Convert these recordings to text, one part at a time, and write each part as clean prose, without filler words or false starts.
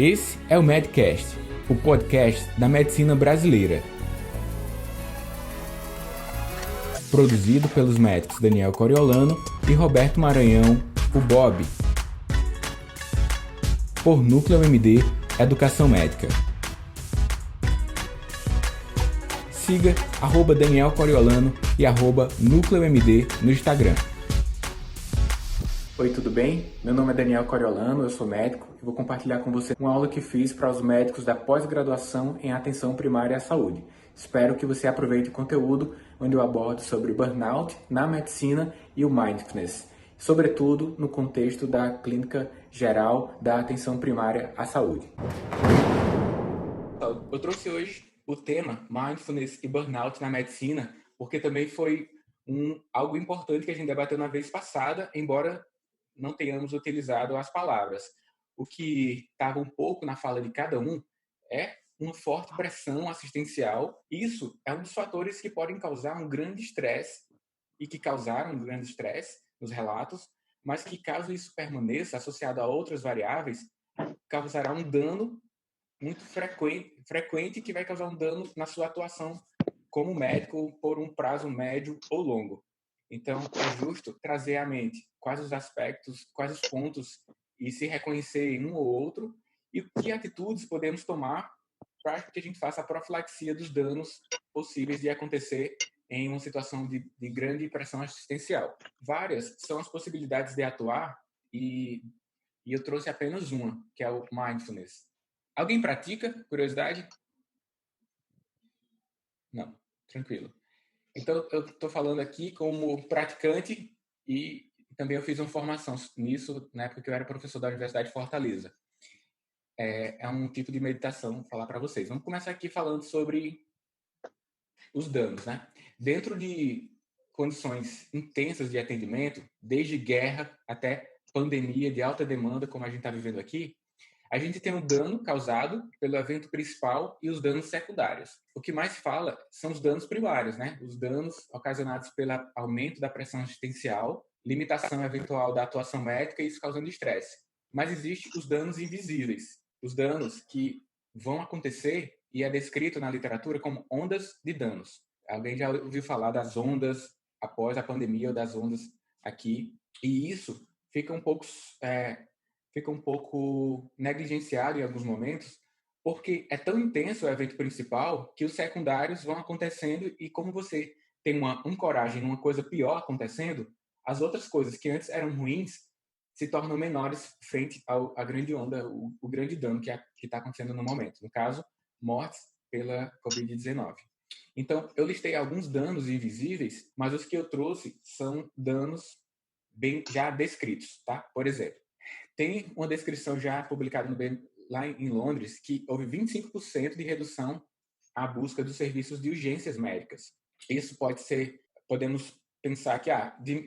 Esse é o Medcast, o podcast da medicina brasileira. Produzido pelos médicos Daniel Coriolano e Roberto Maranhão, o Bob. Por Núcleo MD Educação Médica. Siga @Daniel Coriolano e @Núcleo MD no Instagram. Oi, tudo bem? Meu nome é Daniel Coriolano, eu sou médico e vou compartilhar com você uma aula que fiz para os médicos da pós-graduação em atenção primária à saúde. Espero que você aproveite o conteúdo onde eu abordo sobre burnout na medicina e o mindfulness, sobretudo no contexto da clínica geral da atenção primária à saúde. Eu trouxe hoje o tema mindfulness e burnout na medicina, porque também foi algo importante que a gente debateu na vez passada, embora não tenhamos utilizado as palavras. O que estava um pouco na fala de cada um é uma forte pressão assistencial. Isso é um dos fatores que podem causar um grande estresse e que causaram um grande estresse nos relatos, mas que, caso isso permaneça associado a outras variáveis, causará um dano muito frequente que vai causar um dano na sua atuação como médico por um prazo médio ou longo. Então, é justo trazer à mente quais os aspectos, quais os pontos e se reconhecer em um ou outro e que atitudes podemos tomar para que a gente faça a profilaxia dos danos possíveis de acontecer em uma situação de grande pressão assistencial. Várias são as possibilidades de atuar e eu trouxe apenas uma, que é o mindfulness. Alguém pratica? Curiosidade? Não, tranquilo. Então, eu estou falando aqui como praticante e também eu fiz uma formação nisso na época que eu era professor da Universidade de Fortaleza. É um tipo de meditação, vou falar para vocês. Vamos começar aqui falando sobre os danos, né? Dentro de condições intensas de atendimento, desde guerra até pandemia de alta demanda, como a gente está vivendo aqui, a gente tem o dano causado pelo evento principal e os danos secundários. O que mais se fala são os danos primários, né? Os danos ocasionados pelo aumento da pressão assistencial, limitação eventual da atuação médica e isso causando estresse. Mas existem os danos invisíveis, os danos que vão acontecer e é descrito na literatura como ondas de danos. Alguém já ouviu falar das ondas após a pandemia ou das ondas aqui? E isso fica um pouco negligenciado em alguns momentos, porque é tão intenso o evento principal que os secundários vão acontecendo e como você tem uma ancoragem numa coisa pior acontecendo, as outras coisas que antes eram ruins se tornam menores frente à grande onda, o grande dano que está acontecendo no momento. No caso, mortes pela Covid-19. Então, eu listei alguns danos invisíveis, mas os que eu trouxe são danos bem já descritos, tá? Por exemplo, tem uma descrição já publicada lá em Londres que houve 25% de redução à busca dos serviços de urgências médicas. Isso podemos pensar que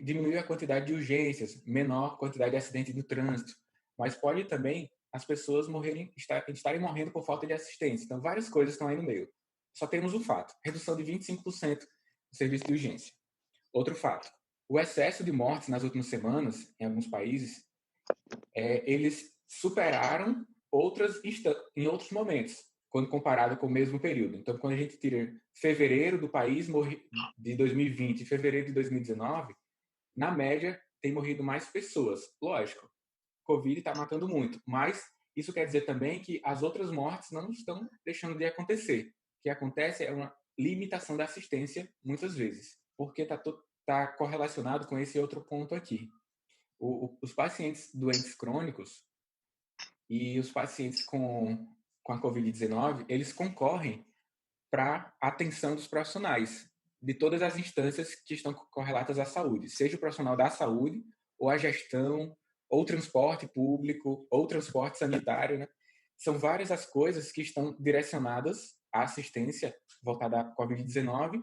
diminuiu a quantidade de urgências, menor quantidade de acidentes do trânsito, mas pode também as pessoas estarem morrendo por falta de assistência. Então, várias coisas estão aí no meio. Só temos o fato, redução de 25% do serviço de urgência. Outro fato, o excesso de mortes nas últimas semanas, em alguns países, eles superaram outras em outros momentos, quando comparado com o mesmo período. Então, quando a gente tira fevereiro do país de 2020 e fevereiro de 2019, na média, tem morrido mais pessoas. Lógico, Covid está matando muito, mas isso quer dizer também que as outras mortes não estão deixando de acontecer. O que acontece é uma limitação da assistência, muitas vezes, porque está correlacionado com esse outro ponto aqui. Os pacientes doentes crônicos e os pacientes com a Covid-19, eles concorrem para a atenção dos profissionais de todas as instâncias que estão correlatas à saúde, seja o profissional da saúde, ou a gestão, ou transporte público, ou transporte sanitário, né? São várias as coisas que estão direcionadas à assistência voltada à Covid-19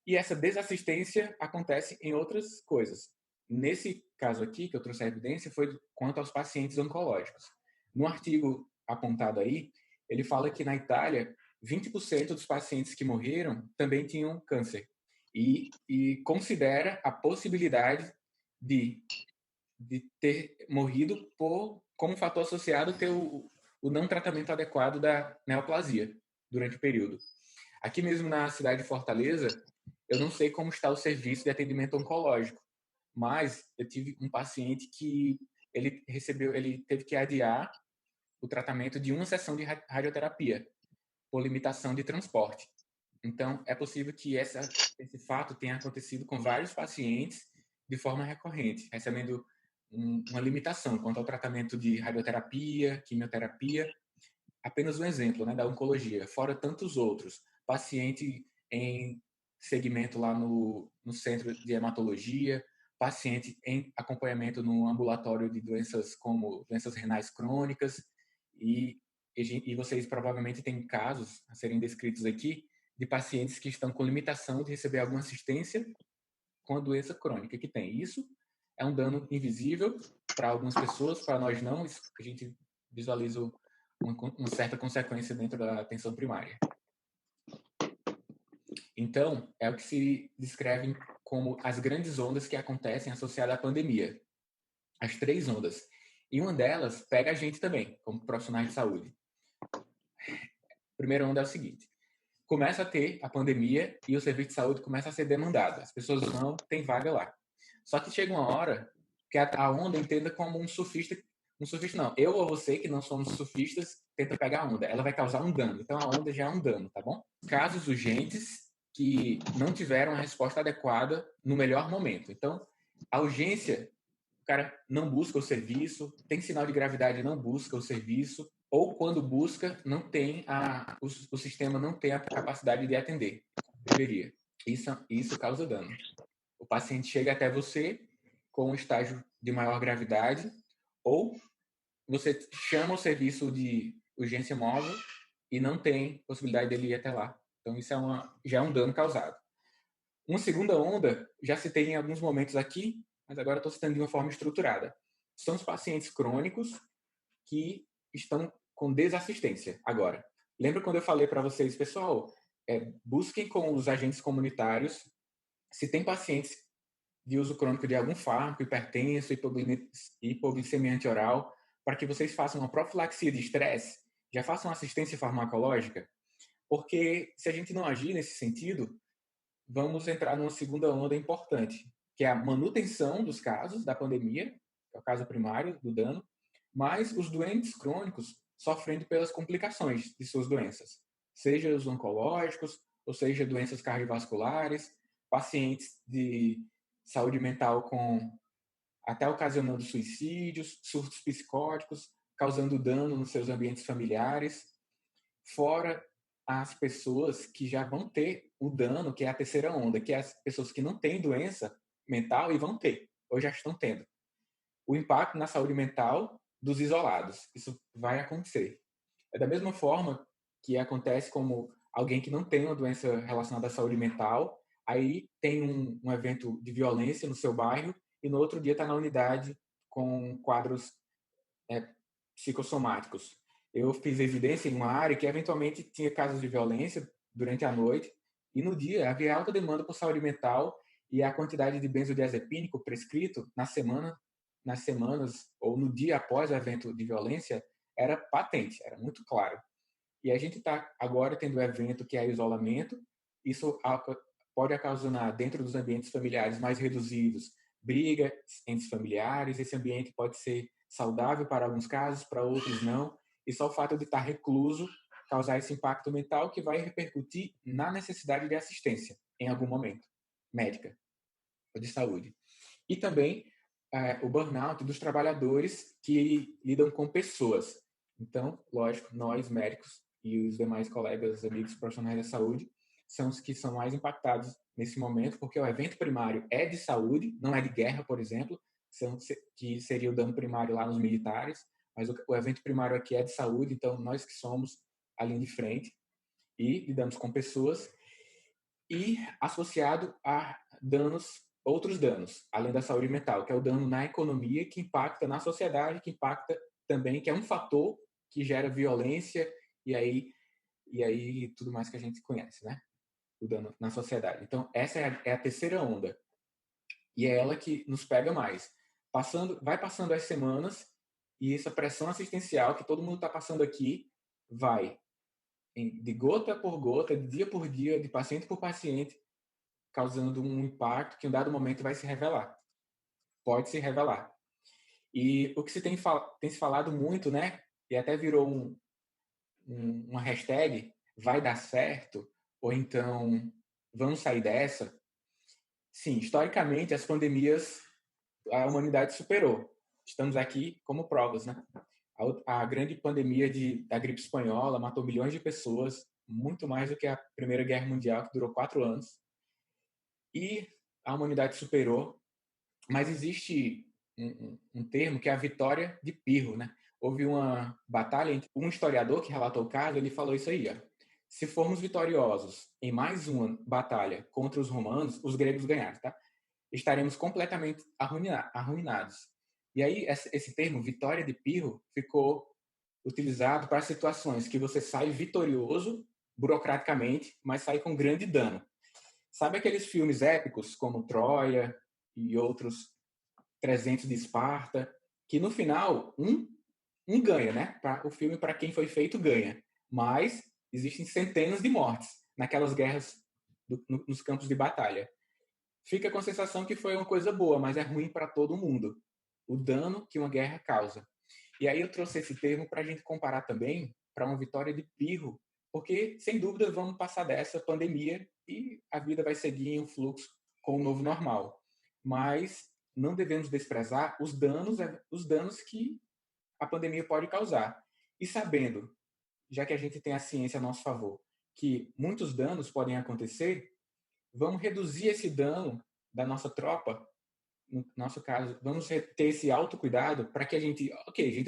e essa desassistência acontece em outras coisas. Nesse caso aqui, que eu trouxe a evidência, foi quanto aos pacientes oncológicos. No artigo apontado aí, ele fala que na Itália, 20% dos pacientes que morreram também tinham câncer. E considera a possibilidade de ter morrido como fator associado ter o não tratamento adequado da neoplasia durante o período. Aqui mesmo na cidade de Fortaleza, eu não sei como está o serviço de atendimento oncológico, mas eu tive um paciente que ele teve que adiar o tratamento de uma sessão de radioterapia por limitação de transporte. Então, é possível que esse fato tenha acontecido com vários pacientes de forma recorrente, recebendo uma limitação quanto ao tratamento de radioterapia, quimioterapia. Apenas um exemplo, né, da oncologia, fora tantos outros. Paciente em segmento lá no centro de hematologia, paciente em acompanhamento no ambulatório de doenças como doenças renais crônicas, e, e vocês provavelmente têm casos a serem descritos aqui de pacientes que estão com limitação de receber alguma assistência com a doença crônica que tem. Isso é um dano invisível para algumas pessoas, para nós não. A gente visualiza uma certa consequência dentro da atenção primária. Então, é o que se descreve como as grandes ondas que acontecem associadas à pandemia. As 3 ondas. E uma delas pega a gente também, como profissionais de saúde. A primeira onda é o seguinte: começa a ter a pandemia e o serviço de saúde começa a ser demandado. As pessoas não têm vaga lá. Só que chega uma hora que a onda entenda como um surfista não, eu ou você que não somos surfistas, tenta pegar a onda. Ela vai causar um dano. Então a onda já é um dano, tá bom? Casos urgentes que não tiveram a resposta adequada no melhor momento. Então, a urgência, o cara não busca o serviço, tem sinal de gravidade, não busca o serviço, ou quando busca, não tem o sistema não tem a capacidade de atender. Deveria. Isso causa dano. O paciente chega até você com um estágio de maior gravidade, ou você chama o serviço de urgência móvel e não tem possibilidade dele ir até lá. Então, isso já é um dano causado. Uma segunda onda, já citei em alguns momentos aqui, mas agora estou citando de uma forma estruturada. São os pacientes crônicos que estão com desassistência agora. Lembra quando eu falei para vocês, pessoal, busquem com os agentes comunitários se tem pacientes de uso crônico de algum fármaco, hipertenso, hipoglicemia antioral, para que vocês façam uma profilaxia de estresse, já façam assistência farmacológica, porque se a gente não agir nesse sentido, vamos entrar numa segunda onda importante, que é a manutenção dos casos da pandemia, que é o caso primário do dano, mas os doentes crônicos sofrendo pelas complicações de suas doenças, seja os oncológicos, ou seja, doenças cardiovasculares, pacientes de saúde mental com até ocasionando suicídios, surtos psicóticos, causando dano nos seus ambientes familiares, fora as pessoas que já vão ter o dano, que é a terceira onda, que é as pessoas que não têm doença mental e vão ter, ou já estão tendo. O impacto na saúde mental dos isolados. Isso vai acontecer. É da mesma forma que acontece como alguém que não tem uma doença relacionada à saúde mental, aí tem um evento de violência no seu bairro e no outro dia está na unidade com quadros psicossomáticos. Eu fiz evidência em uma área que eventualmente tinha casos de violência durante a noite e no dia havia alta demanda por saúde mental e a quantidade de benzodiazepínico prescrito nas semanas ou no dia após o evento de violência era patente, era muito claro. E a gente está agora tendo um evento que é isolamento, isso pode ocasionar dentro dos ambientes familiares mais reduzidos brigas entre familiares, esse ambiente pode ser saudável para alguns casos, para outros não, e só o fato de estar recluso causar esse impacto mental que vai repercutir na necessidade de assistência em algum momento, médica ou de saúde. E também o burnout dos trabalhadores que lidam com pessoas. Então, lógico, nós médicos e os demais colegas, amigos profissionais da saúde, são os que são mais impactados nesse momento, porque o evento primário é de saúde, não é de guerra, por exemplo, que seria o dano primário lá nos militares, mas o evento primário aqui é de saúde, então nós que somos a linha de frente e lidamos com pessoas, e associado a outros danos, além da saúde mental, que é o dano na economia, que impacta na sociedade, que impacta também, que é um fator que gera violência e aí tudo mais que a gente conhece, né? O dano na sociedade. Então, essa é a terceira onda. E é ela que nos pega mais. Vai passando as semanas e essa pressão assistencial que todo mundo está passando aqui vai de gota por gota, de dia por dia, de paciente por paciente, causando um impacto que em um dado momento vai se revelar. Pode se revelar. E o que tem se falado muito, né? E até virou uma hashtag, vai dar certo, ou então vamos sair dessa. Sim, historicamente, as pandemias a humanidade superou. Estamos aqui como provas, né? A grande pandemia da gripe espanhola matou milhões de pessoas, muito mais do que a Primeira Guerra Mundial, que durou 4 anos. E a humanidade superou, mas existe um termo que é a vitória de Pirro, né? Houve uma batalha entre um historiador que relatou o caso, ele falou isso aí, ó. Se formos vitoriosos em mais uma batalha contra os romanos, os gregos ganharam, tá? Estaremos completamente arruinados. E aí, esse termo, vitória de Pirro, ficou utilizado para situações que você sai vitorioso, burocraticamente, mas sai com grande dano. Sabe aqueles filmes épicos, como Troia e outros 300 de Esparta, que no final, um ganha, né? O filme, para quem foi feito, ganha. Mas existem centenas de mortes naquelas guerras, nos campos de batalha. Fica com a sensação que foi uma coisa boa, mas é ruim para todo mundo. O dano que uma guerra causa. E aí eu trouxe esse termo para a gente comparar também para uma vitória de Pirro, porque, sem dúvida, vamos passar dessa pandemia e a vida vai seguir em um fluxo com o novo normal. Mas não devemos desprezar os danos que a pandemia pode causar. E sabendo, já que a gente tem a ciência a nosso favor, que muitos danos podem acontecer, vamos reduzir esse dano da nossa tropa, no nosso caso, vamos ter esse autocuidado para que a gente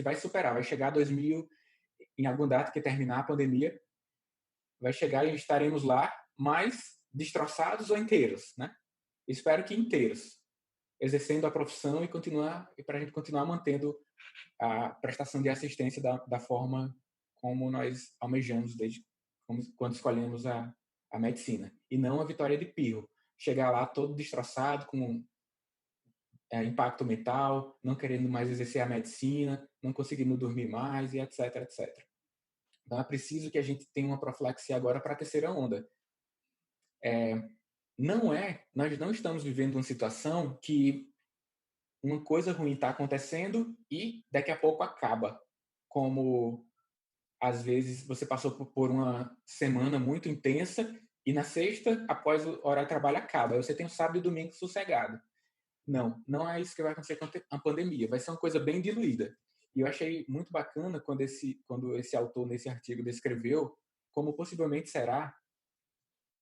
vai superar, vai chegar a 2000, em alguma data que terminar a pandemia, vai chegar e estaremos lá mais destroçados ou inteiros, né? Espero que inteiros, exercendo a profissão e para a gente continuar mantendo a prestação de assistência da forma como nós almejamos quando escolhemos a medicina. E não a vitória de Pirro. Chegar lá todo destroçado, com impacto mental, não querendo mais exercer a medicina, não conseguindo dormir mais e etc, etc. Então é preciso que a gente tenha uma profilaxia agora para a terceira onda. Nós não estamos vivendo uma situação que uma coisa ruim está acontecendo e daqui a pouco acaba. Como às vezes você passou por uma semana muito intensa e na sexta, após o horário de trabalho, acaba. Aí você tem o sábado e domingo sossegado. Não, não é isso que vai acontecer com a pandemia. Vai ser uma coisa bem diluída. E eu achei muito bacana quando esse autor, nesse artigo, descreveu como possivelmente será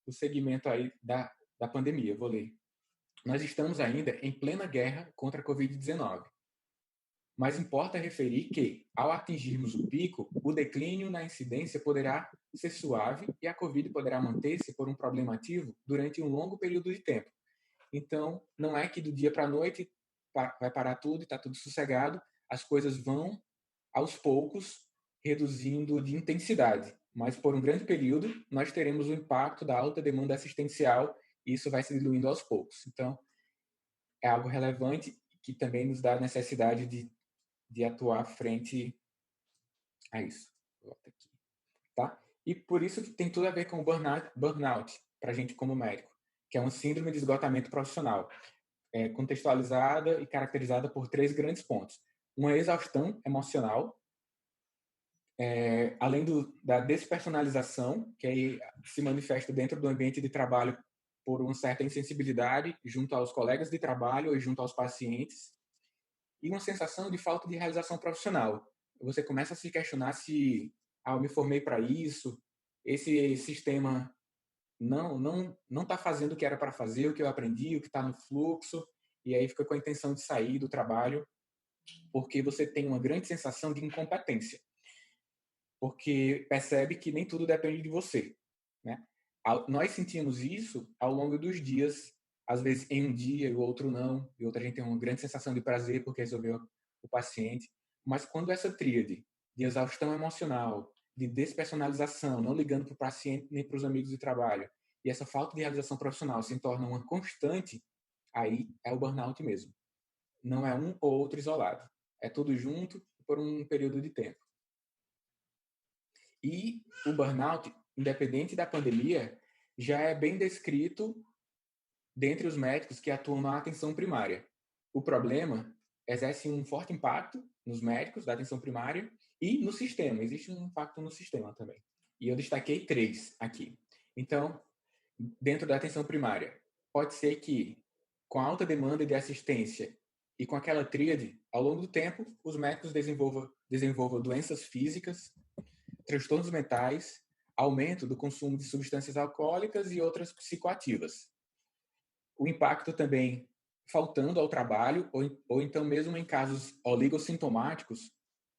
o segmento aí da pandemia. Eu vou ler. Nós estamos ainda em plena guerra contra a Covid-19. Mas importa referir que, ao atingirmos o pico, o declínio na incidência poderá ser suave e a Covid poderá manter-se por um problema ativo durante um longo período de tempo. Então, não é que do dia para a noite vai parar tudo e está tudo sossegado. As coisas vão, aos poucos, reduzindo de intensidade. Mas, por um grande período, nós teremos o impacto da alta demanda assistencial e isso vai se diluindo aos poucos. Então, é algo relevante que também nos dá a necessidade de atuar frente a isso. Volta aqui, tá? E por isso que tem tudo a ver com o burnout para a gente como médico, que é uma síndrome de esgotamento profissional, contextualizada e caracterizada por 3 grandes pontos. Uma exaustão emocional, além da despersonalização, que aí se manifesta dentro do ambiente de trabalho por uma certa insensibilidade junto aos colegas de trabalho ou junto aos pacientes, e uma sensação de falta de realização profissional. Você começa a se questionar se eu me formei para isso, esse sistema não está fazendo o que era para fazer, o que eu aprendi, o que está no fluxo, e aí fica com a intenção de sair do trabalho, porque você tem uma grande sensação de incompetência, porque percebe que nem tudo depende de você, né? Nós sentimos isso ao longo dos dias, às vezes em um dia e o outro não, e outra gente tem uma grande sensação de prazer porque resolveu o paciente, mas quando essa tríade de exaustão emocional, de despersonalização, não ligando para o paciente nem para os amigos de trabalho, e essa falta de realização profissional se torna uma constante, aí é o burnout mesmo. Não é um ou outro isolado. É tudo junto, por um período de tempo. E o burnout, independente da pandemia, já é bem descrito dentre os médicos que atuam na atenção primária. O problema exerce um forte impacto nos médicos da atenção primária e no sistema. Existe um impacto no sistema também. E eu destaquei 3 aqui. Então, dentro da atenção primária, pode ser que, com a alta demanda de assistência e com aquela tríade, ao longo do tempo, os médicos desenvolvam doenças físicas, transtornos mentais, aumento do consumo de substâncias alcoólicas e outras psicoativas. O impacto também faltando ao trabalho, ou então mesmo em casos oligossintomáticos,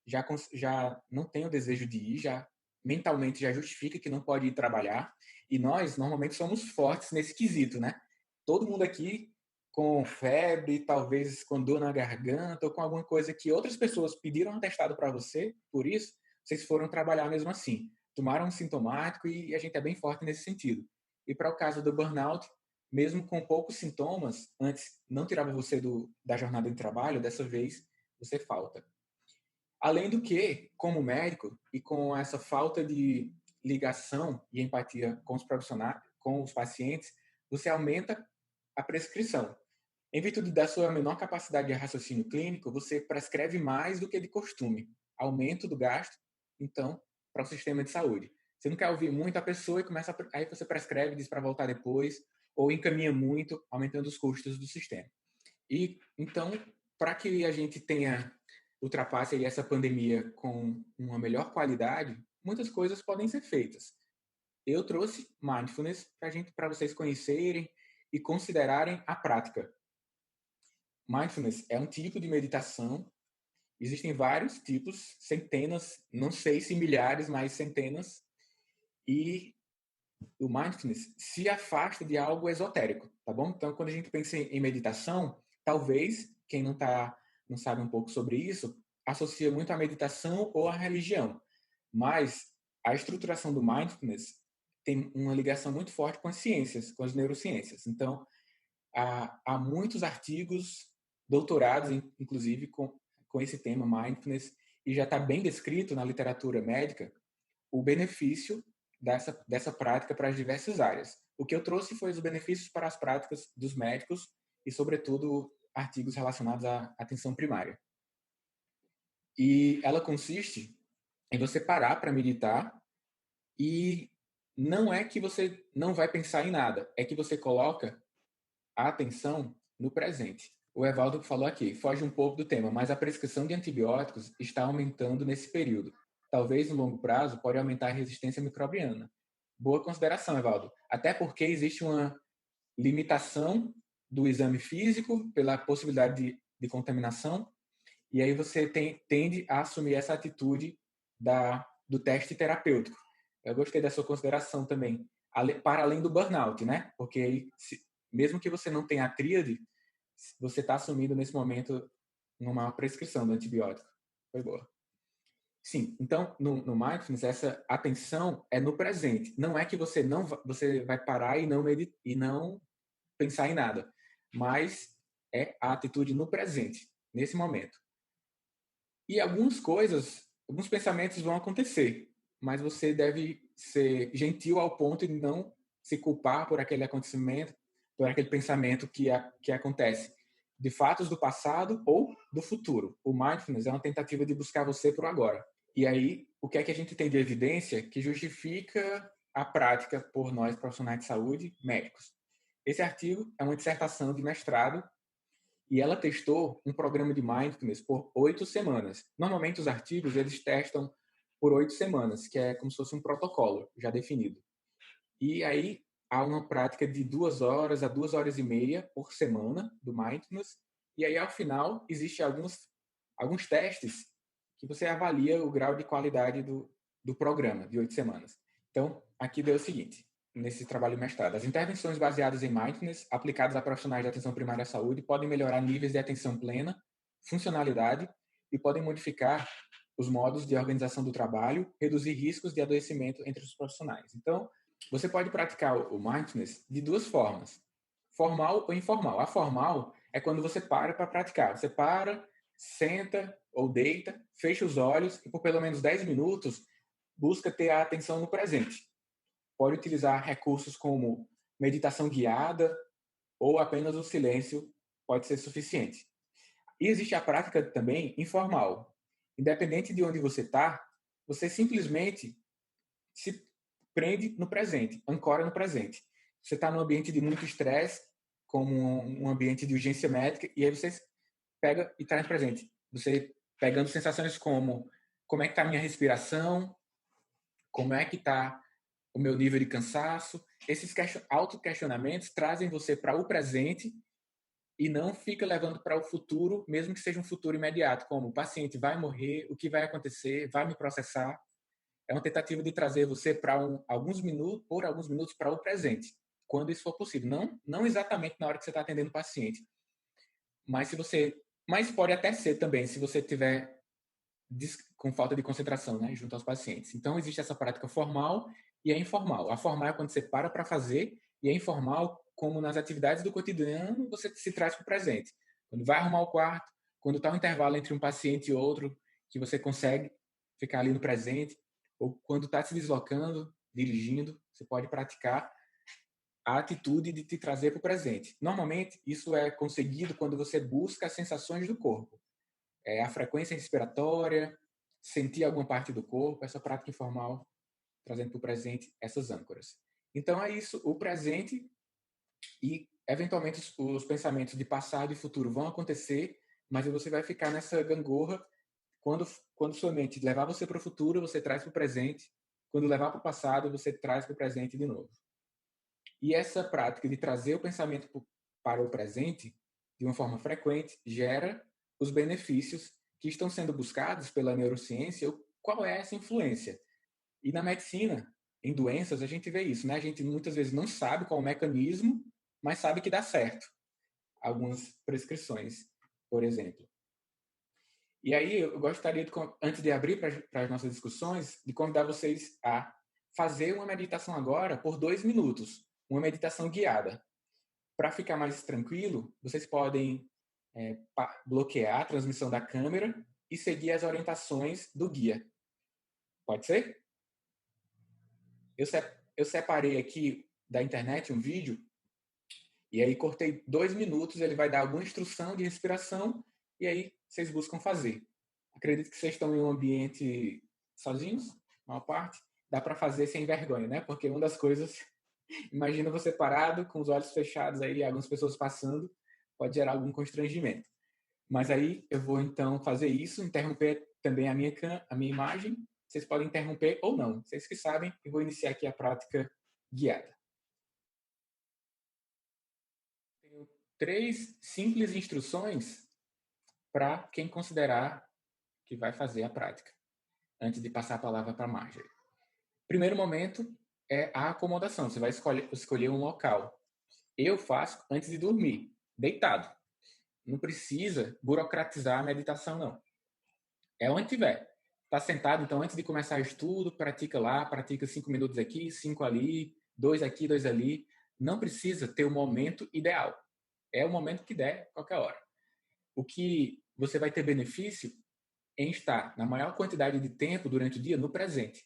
já não tem o desejo de ir, já mentalmente já justifica que não pode ir trabalhar. E nós, normalmente, somos fortes nesse quesito, né? Todo mundo aqui com febre, talvez com dor na garganta, ou com alguma coisa que outras pessoas pediram um atestado para você, por isso, vocês foram trabalhar mesmo assim. Tomaram um sintomático e a gente é bem forte nesse sentido. E para o caso do burnout, mesmo com poucos sintomas, antes não tirava você da jornada de trabalho, dessa vez você falta. Além do que, como médico, e com essa falta de ligação e empatia com os profissionais, com os pacientes, você aumenta a prescrição. Em virtude da sua menor capacidade de raciocínio clínico, você prescreve mais do que de costume. Aumento do gasto, então, para o sistema de saúde. Você não quer ouvir muito a pessoa e aí você prescreve, diz para voltar depois, ou encaminha muito, aumentando os custos do sistema. E então, para que a gente ultrapasse aí essa pandemia com uma melhor qualidade, muitas coisas podem ser feitas. Eu trouxe mindfulness para vocês conhecerem e considerarem a prática. Mindfulness é um tipo de meditação. Existem vários tipos, centenas, não sei se milhares, mas centenas. E o mindfulness se afasta de algo esotérico, tá bom? Então, quando a gente pensa em meditação, talvez quem não sabe um pouco sobre isso, associa muito à meditação ou à religião. Mas a estruturação do mindfulness tem uma ligação muito forte com as ciências, com as neurociências. Então, há muitos artigos, doutorados, inclusive, com esse tema mindfulness, e já está bem descrito na literatura médica o benefício dessa prática para as diversas áreas. O que eu trouxe foi os benefícios para as práticas dos médicos e, sobretudo, artigos relacionados à atenção primária. E ela consiste em você parar para meditar e não é que você não vai pensar em nada, é que você coloca a atenção no presente. O Evaldo falou aqui, foge um pouco do tema, mas a prescrição de antibióticos está aumentando nesse período. Talvez no longo prazo pode aumentar a resistência microbiana. Boa consideração, Evaldo. Até porque existe uma limitação do exame físico pela possibilidade de contaminação, e aí você tende a assumir essa atitude do teste terapêutico. Eu gostei da sua consideração também, para além do burnout, né? Porque mesmo que você não tenha a tríade, você está assumindo nesse momento uma prescrição do antibiótico. Foi boa. Sim, então no mindfulness essa atenção é no presente. Não é que você vai parar e não pensar em nada, mas é a atitude no presente, nesse momento. E alguns pensamentos vão acontecer, mas você deve ser gentil ao ponto de não se culpar por aquele acontecimento, por aquele pensamento que acontece de fatos do passado ou do futuro. O mindfulness é uma tentativa de buscar você para o agora. E aí, o que é que a gente tem de evidência que justifica a prática por nós profissionais de saúde, médicos? Esse artigo é uma dissertação de mestrado e ela testou um programa de mindfulness por 8 semanas. Normalmente os artigos eles testam por 8 semanas, que é como se fosse um protocolo já definido. E aí há uma prática de 2 horas a 2 horas e meia por semana do mindfulness. E aí ao final existem alguns testes que você avalia o grau de qualidade do programa de 8 semanas. Então aqui deu o seguinte: nesse trabalho de mestrado, as intervenções baseadas em mindfulness aplicadas a profissionais de atenção primária à saúde podem melhorar níveis de atenção plena, funcionalidade e podem modificar os modos de organização do trabalho, reduzir riscos de adoecimento entre os profissionais. Então, você pode praticar o mindfulness de 2 formas, formal ou informal. A formal é quando você para praticar. Você para, senta ou deita, fecha os olhos e por pelo menos 10 minutos busca ter a atenção no presente. Pode utilizar recursos como meditação guiada ou apenas o silêncio pode ser suficiente. E existe a prática também informal. Independente de onde você está, você simplesmente se prende no presente, ancora no presente. Você está num ambiente de muito estresse, como um ambiente de urgência médica, e aí você pega e traz no presente. Você pegando sensações como é que está a minha respiração, como é que está o meu nível de cansaço. Esses auto-questionamentos trazem você para o presente e não fica levando para o futuro, mesmo que seja um futuro imediato, como o paciente vai morrer, o que vai acontecer, vai me processar. É uma tentativa de trazer você para alguns minutos para o presente, quando isso for possível. Não exatamente na hora que você está atendendo o paciente, mas pode até ser também, se você tiver com falta de concentração, né, junto aos pacientes. Então existe essa prática formal e a informal. A formal é quando você para fazer, e a informal, como nas atividades do cotidiano, você se traz para o presente. Quando vai arrumar o quarto, quando está um intervalo entre um paciente e outro, que você consegue ficar ali no presente, ou quando está se deslocando, dirigindo, você pode praticar a atitude de te trazer para o presente. Normalmente, isso é conseguido quando você busca as sensações do corpo. A frequência respiratória, sentir alguma parte do corpo, essa prática informal, trazendo para o presente essas âncoras. Então é isso, o presente e, eventualmente, os pensamentos de passado e futuro vão acontecer, mas você vai ficar nessa gangorra. Quando sua mente levar você para o futuro, você traz para o presente. Quando levar para o passado, você traz para o presente de novo. E essa prática de trazer o pensamento para o presente, de uma forma frequente, gera os benefícios que estão sendo buscados pela neurociência. Qual é essa influência? E na medicina, em doenças, a gente vê isso, né? A gente muitas vezes não sabe qual é o mecanismo, mas sabe que dá certo. Algumas prescrições, por exemplo. E aí eu gostaria, antes de abrir para as nossas discussões, de convidar vocês a fazer uma meditação agora por 2 minutos, uma meditação guiada. Para ficar mais tranquilo, vocês podem bloquear a transmissão da câmera e seguir as orientações do guia. Pode ser? Eu separei aqui da internet um vídeo e aí cortei 2 minutos, ele vai dar alguma instrução de respiração e aí vocês buscam fazer. Acredito que vocês estão em um ambiente sozinhos, maior parte. Dá para fazer sem vergonha, né? Porque uma das coisas, imagina você parado, com os olhos fechados aí, algumas pessoas passando, pode gerar algum constrangimento. Mas aí eu vou então fazer isso, interromper também a minha imagem. Vocês podem interromper ou não, vocês que sabem. Eu vou iniciar aqui a prática guiada. Tenho 3 simples instruções para quem considerar que vai fazer a prática, antes de passar a palavra para a Marjorie. Primeiro momento é a acomodação. Você vai escolher um local. Eu faço antes de dormir, deitado. Não precisa burocratizar a meditação, não. É onde tiver. Está sentado, então antes de começar o estudo, pratica lá, pratica 5 minutos aqui, 5 ali, 2 aqui, 2 ali. Não precisa ter o momento ideal. É o momento que der, qualquer hora. O que você vai ter benefício em estar na maior quantidade de tempo durante o dia no presente.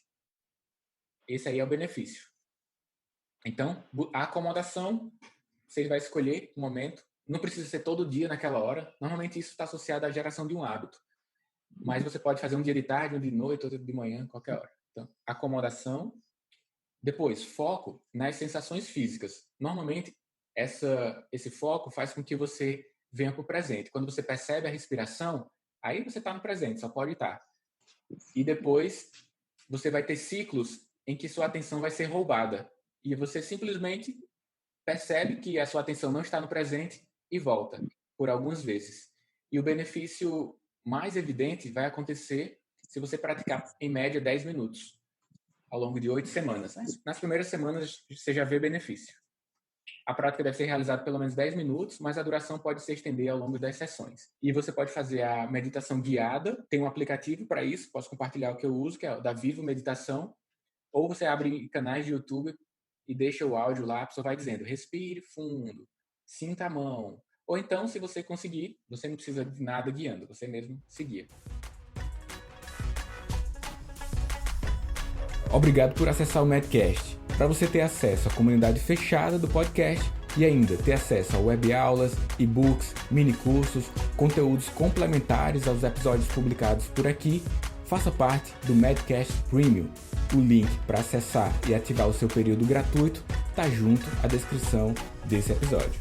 Esse aí é o benefício. Então, a acomodação, você vai escolher o momento. Não precisa ser todo dia naquela hora. Normalmente isso está associado à geração de um hábito. Mas você pode fazer um dia de tarde, um de noite, outro de manhã, qualquer hora. Então, acomodação. Depois, foco nas sensações físicas. Normalmente, esse foco faz com que você venha para o presente. Quando você percebe a respiração, aí você está no presente, só pode estar. E depois, você vai ter ciclos em que sua atenção vai ser roubada. E você simplesmente percebe que a sua atenção não está no presente e volta por algumas vezes. E o benefício mais evidente vai acontecer se você praticar, em média, 10 minutos ao longo de 8 semanas. Nas primeiras semanas, você já vê benefício. A prática deve ser realizada pelo menos 10 minutos, mas a duração pode se estender ao longo das sessões. E você pode fazer a meditação guiada, tem um aplicativo para isso, posso compartilhar o que eu uso, que é o da Vivo Meditação, ou você abre canais de YouTube e deixa o áudio lá, a pessoa vai dizendo, respire fundo, sinta a mão, Ou então, se você conseguir, você não precisa de nada guiando, você mesmo seguir. Obrigado por acessar o Medcast. Para você ter acesso à comunidade fechada do podcast e ainda ter acesso a web aulas, e-books, mini-cursos, conteúdos complementares aos episódios publicados por aqui, faça parte do Medcast Premium. O link para acessar e ativar o seu período gratuito está junto à descrição desse episódio.